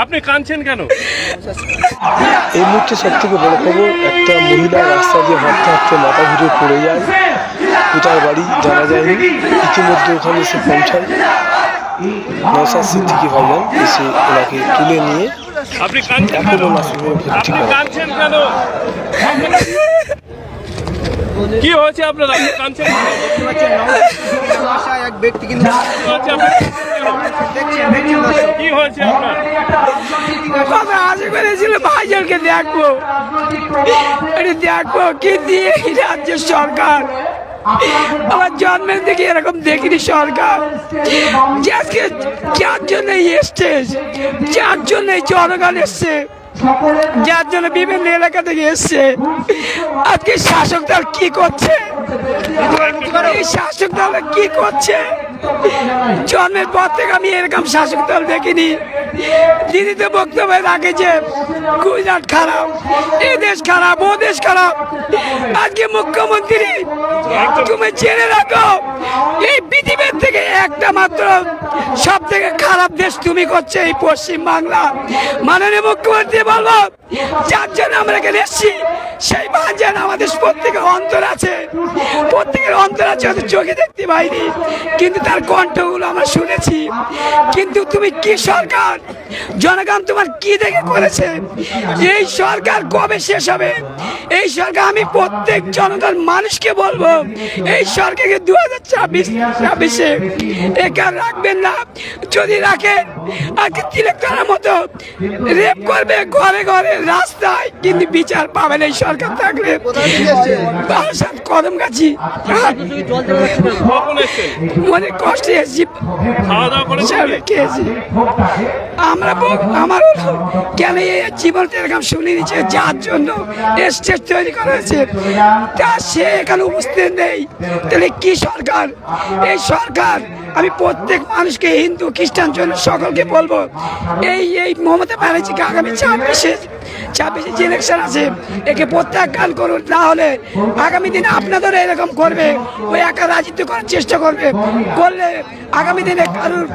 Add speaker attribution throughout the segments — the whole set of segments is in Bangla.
Speaker 1: আপনি কাঁদছেন কেন?
Speaker 2: এই মুহূর্তে সব থেকে বড় খবর, একটা মহিলা রাস্তা দিয়ে হাঁটতে হাঁটতে মাথা ঘুরে পড়ে যায়। কোথায় বাড়ি জানা যায়নি। ইতিমধ্যে ওখানে এসে পৌঁছায় নওশাদ সিদ্দিকী ভাইজান, এসে ওনাকে তুলে নিয়ে
Speaker 1: আপনি কাঁদছেন কেন?
Speaker 2: এখনো নার্সিংহোমে ভর্তি
Speaker 1: আপনি
Speaker 2: করা।
Speaker 1: কাঁদছেন কেন? কি হয়েছে আপনার? আপনি কাঁদছেন কেন?
Speaker 3: এক ব্যক্তি কিন্তু
Speaker 1: কি হয়েছে আপনার?
Speaker 4: আমরা আশা করেছিল ভাইজানকে দেখবো, দেখবো কি দিয়ে এই রাজ্যের সরকার আমার জন্মের থেকে এরকম দেখিনি সরকার। যে আজকে যার জন্য এসছে, যার জন্য জনগণ এসছে, যার জন্য বিভিন্ন এলাকা থেকে এসছে, আজকে শাসক দল কি করছে? এই শাসক দল কি করছে? জন্মের পর থেকে আমি এরকম শাসক দল দেখিনি। দিদি তো বক্তব্য রাখে যে গুজরাট খারাপ, এ দেশ খারাপ, ও দেশ খারাপ। আজকে মুখ্যমন্ত্রী, তুমি জেনে রাখো এই পৃথিবীর থেকে একটা মাত্র সব থেকে খারাপ দেশ তুমি করছে এই পশ্চিম বাংলা। মাননীয় মুখ্যমন্ত্রী বলবো, যার জন্য আমরা এখানে এসেছি সেই ভাইজান আমাদের প্রত্যেকের অন্তর আছে, প্রত্যেকের অন্তর আছে, হয়তো চোখে দেখতে পাইনি কিন্তু তার কণ্ঠগুলো আমরা শুনেছি। কিন্তু তুমি কি সরকার? জনগণ তোমার কি দেখে করেছে? এই সরকার কবে শেষ হবে? এই সরকার, আমি প্রত্যেক জনগণ মানুষকে বলবো, এই সরকারকে 2026-26-এ একার রাখবেন না। যদি রাখেন আজকে তিলকতার মতো রেপ করবে ঘরে ঘরে রাস্তায়, কিন্তু বিচার পাবেন এই সরকার থাকলে। কদম গাছি
Speaker 1: কখন এসেছেন?
Speaker 4: অনেক কষ্টে এসেছি,
Speaker 1: খাওয়া দাওয়া করেছেন?
Speaker 4: খেয়েছি আমরা। আমার কেন এই জীবনটা এরকম শুনে নিচ্ছে, যার জন্য স্টেজ তৈরি করা হয়েছে তা সে এখানে উপস্থিত নেই, তাহলে কি সরকার? এই সরকার, আমি প্রত্যেক মানুষকে, হিন্দু খ্রিস্টান জন্য সকলকে বলবো, এই মমতা ব্যানার্জিকে আগামী 26-এ যে ইলেকশন আছে একে প্রত্যাখ্যান করুন। না হলে আগামী দিনে আপনাদের এরকম করবে, ওই একা রাজত্ব করার চেষ্টা করলে আগামী দিনে কারোর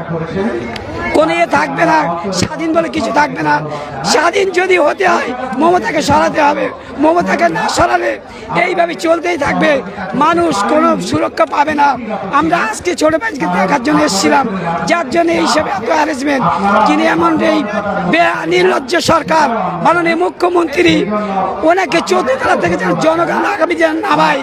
Speaker 4: কোনো থাকবে না, স্বাধীন বলে কিছু থাকবে না। স্বাধীন যদি হতে হয় মমতাকে সরাতে হবে, মমতাকে না সরালে এইভাবে চলতেই থাকবে, মানুষ কোনো সুরক্ষা পাবে না। আমরা আজকে ছোট ভাইকে দেখার জন্য এসেছিলাম, যার জন্য এইসব এত হ্যারাসমেন্ট। যিনি এমন এই নির্লজ্জ সরকার, মাননীয় মুখ্যমন্ত্রী, ওনাকে 14 তলা থেকে জনগণ আগামী দিন নামায়।